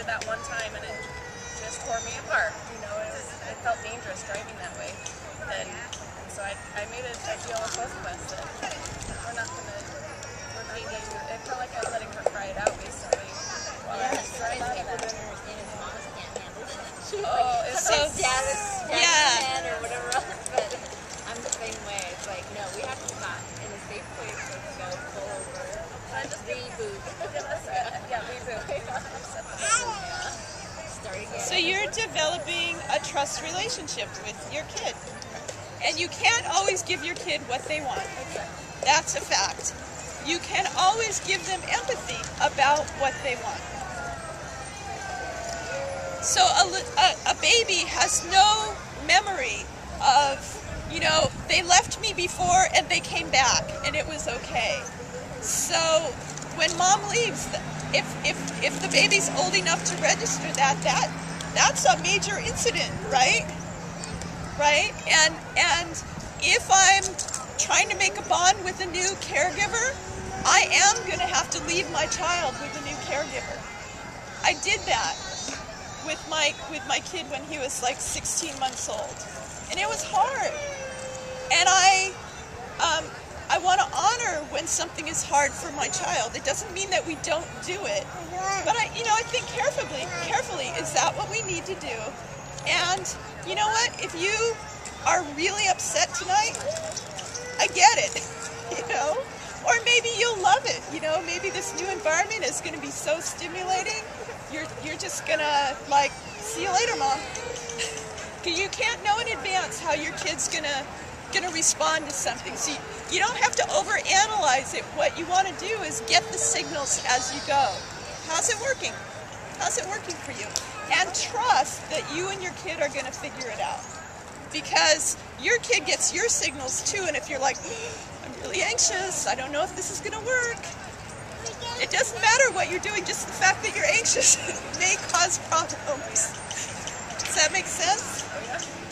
did that one time and it just tore me apart. You know, it felt dangerous driving that way. And so I made a deal with both of us that we're not going to repeat it. It felt like I was letting her cry it out, basically. Yeah, sometimes people don't understand it. Mamas can't handle it. Oh, it's so dad is mad or whatever else, but I'm the same way. It's like, no, we have to stop in a safe place so we go pull over. Just reboot. Start again. So you're developing a trust relationship with your kid. And you can't always give your kid what they want. That's a fact. You can always give them empathy about what they want. So a baby has no memory of, you know, they left me before and they came back and it was okay. So when mom leaves, if the baby's old enough to register that's a major incident, right? Right? And if I'm trying to make a bond with a new caregiver, I am going to have to leave my child with a new caregiver. I did that with my kid when he was like 16 months old, and it was hard. And I want to honor when something is hard for my child. It doesn't mean that we don't do it, but I think carefully, is that what we need to do? And you know what? If you are really upset tonight, I get it, you know? Or maybe you'll love it, you know? Maybe this new environment is going to be so stimulating, you're just going to, like, see you later, Mom. You can't know in advance how your kid's going to respond to something. So you don't have to overanalyze it. What you want to do is get the signals as you go. How's it working? How's it working for you? And trust that you and your kid are going to figure it out. Because your kid gets your signals too, and if you're like, I'm really anxious, I don't know if this is going to work, it doesn't matter what you're doing, just the fact that you're anxious may cause problems. Does that make sense?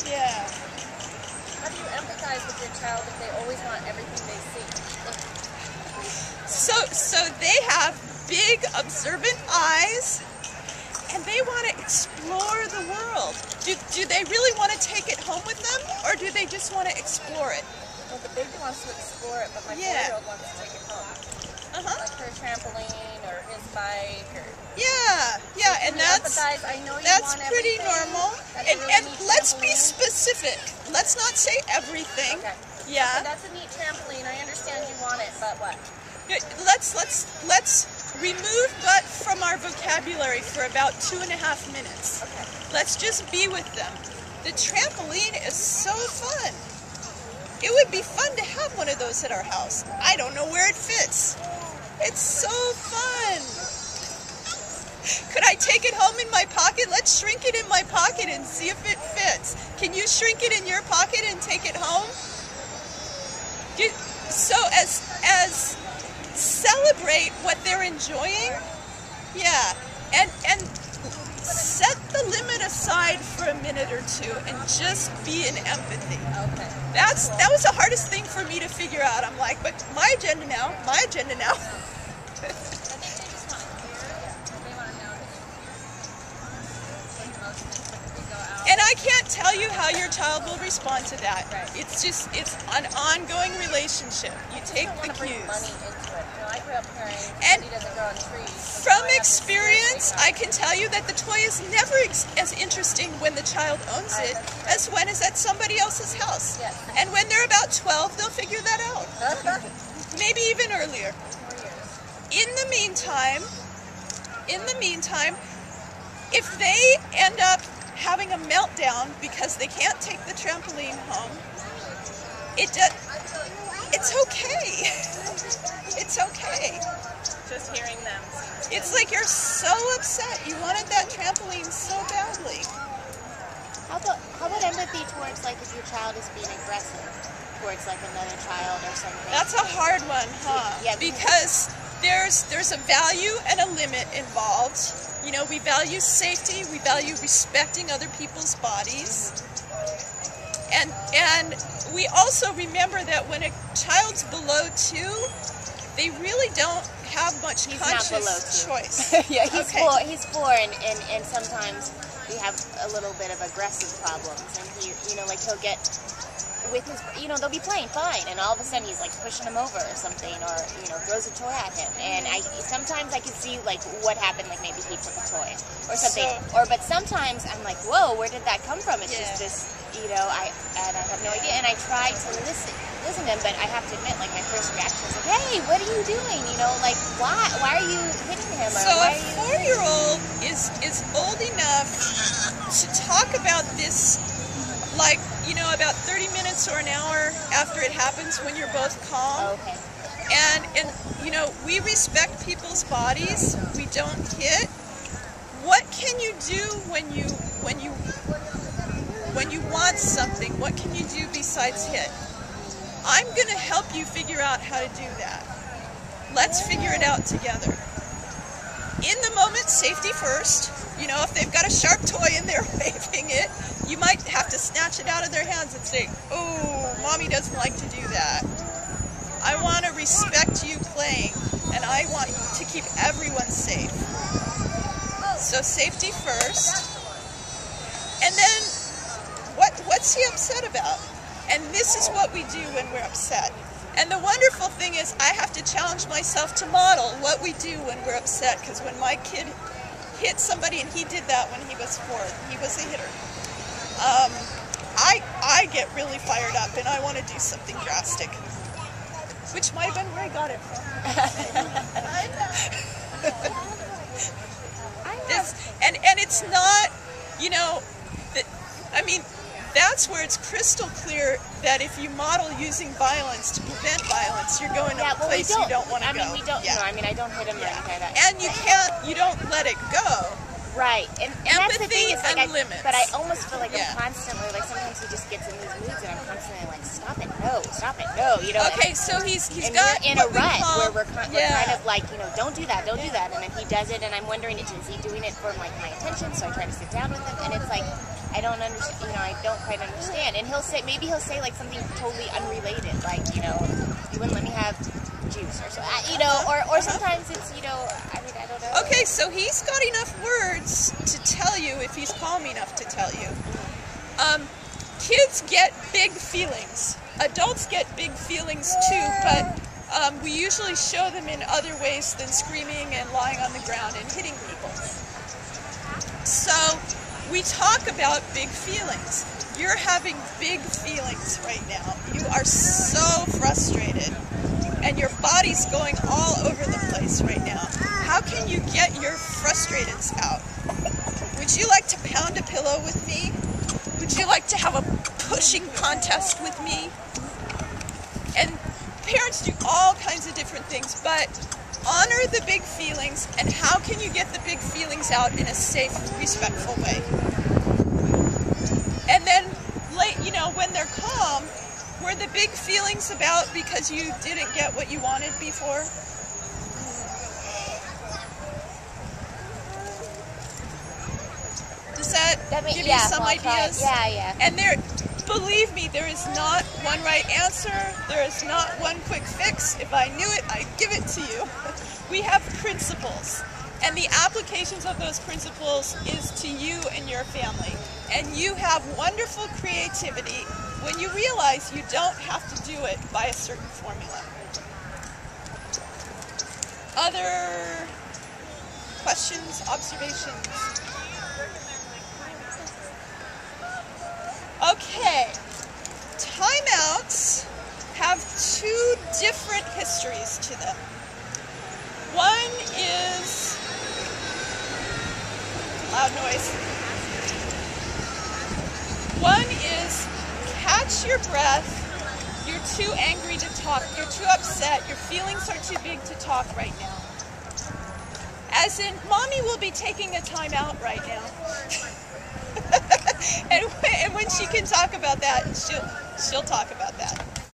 Yeah. How do you empathize with your child if they always want everything they see? So they have big observant eyes, and they want to explore the world. Do they really want to take it home with them, or do they just want to explore it? Well, the baby wants to explore it, but my 4-year-old wants to take it home. Like her trampoline or his bike. Or Yeah, and that's pretty normal. And let's be specific. Let's not say everything. Okay. Yeah. So that's a neat trampoline. I understand you want it, but what? Let's remove but from our vocabulary for about 2.5 minutes. Okay. Let's just be with them. The trampoline is so fun. It would be fun to have one of those at our house. I don't know where it fits. It's so fun. Could I take it home in my pocket? Let's shrink it in my pocket and see if it fits. Can you shrink it in your pocket and take it home? So as celebrate what they're enjoying. Yeah. And set the limit aside for a minute or two and just be in empathy. Okay. That was the hardest thing for me to figure out. I'm like, but my agenda now. And I can't tell you how your child will respond to that. Right. It's an ongoing relationship. You take the Bring cues. money into it. You know, I grew up carrying And money doesn't grow on trees. from experience, I can tell you that the toy is never as interesting when the child owns it as when it's at somebody else's house. Yes. And when they're about 12, they'll figure that out. Maybe even earlier. In the meantime, if they end up having a meltdown because they can't take the trampoline home, it's okay. It's okay. Just hearing them. It's like you're so upset. You wanted that trampoline so badly. How about empathy towards, like, if your child is being aggressive towards, like, another child or something? That's a hard one, huh? Yeah, because there's a value and a limit involved. You know, we value safety, we value respecting other people's bodies. And we also remember that when a child's below 2, they really don't have much He's not below conscious 2. choice. Yeah, he's Okay. 4. He's 4, and sometimes we have a little bit of aggressive problems, and he, like he'll get with his, they'll be playing fine, and all of a sudden he's like pushing him over or something, or throws a toy at him, and sometimes I can see like what happened, like maybe he took a toy or something, but sometimes I'm like, whoa, where did that come from? It's just this, I have no idea, and I try to listen to him, but I have to admit, like my first reaction is like, hey, what are you doing? Like why are you hitting him? Or So why a are you... 4-year-old is old enough to talk about this, like, about 30 minutes or an hour after it happens when you're both calm. Okay. And we respect people's bodies. We don't hit. What can you do when you want something? What can you do besides hit? I'm going to help you figure out how to do that. Let's figure it out together. In the moment, safety first. If they've got a sharp toy and they're waving it, you might have to snatch it out of their hands and say, oh, mommy doesn't like to do that. I want to respect you playing, and I want to keep everyone safe. So safety first. And then, what's he upset about? And this is what we do when we're upset. And the wonderful thing is I have to challenge myself to model what we do when we're upset, because when my kid hit somebody, and he did that when he was 4, he was a hitter, I get really fired up and I want to do something drastic, which might have been where I got it from. And it's not, that's where it's crystal clear that if you model using violence to prevent violence, you're going to a place you don't want to go. We don't. I don't hit him or anything like that. And you don't let it go. Right, and that's the thing, is like limits. But I almost feel like I'm constantly, like sometimes he just gets in these moods and I'm constantly like, stop it, no, Okay, so he's and got we're in a rut where we're kind of like, don't do that, and then he does it, and I'm wondering, is he doing it for like my attention? So I try to sit down with him, and it's like, I don't understand, I don't quite understand, and maybe he'll say like something totally unrelated, like, you wouldn't let me have juice or so, or sometimes it's, I don't know. Okay, so he's got enough words to tell you if he's calm enough to tell you. Kids get big feelings. Adults get big feelings too, but we usually show them in other ways than screaming and lying on the ground and hitting people. So we talk about big feelings. You're having big feelings right now. You are so frustrated, and your body's going all over the place right now. How can you get your frustrateds out? Would you like to pound a pillow with me? Would you like to have a pushing contest with me? And parents do all kinds of different things, but honor the big feelings, and how can you get the big feelings out in a safe, respectful way? And then, when they're calm, were the big feelings about because you didn't get what you wanted before? Does that give you some ideas? Yeah. And believe me, there is not one right answer. There is not one quick fix. If I knew it, I'd give it to you. We have principles, and the applications of those principles is to you and your family. And you have wonderful creativity when you realize you don't have to do it by a certain formula. Other questions, observations? Okay, timeouts have 2 different histories to them. One is loud noise. One is catch your breath. You're too angry to talk. You're too upset. Your feelings are too big to talk right now. As in, mommy will be taking a time out right now. and when she can talk about that, she'll talk about that.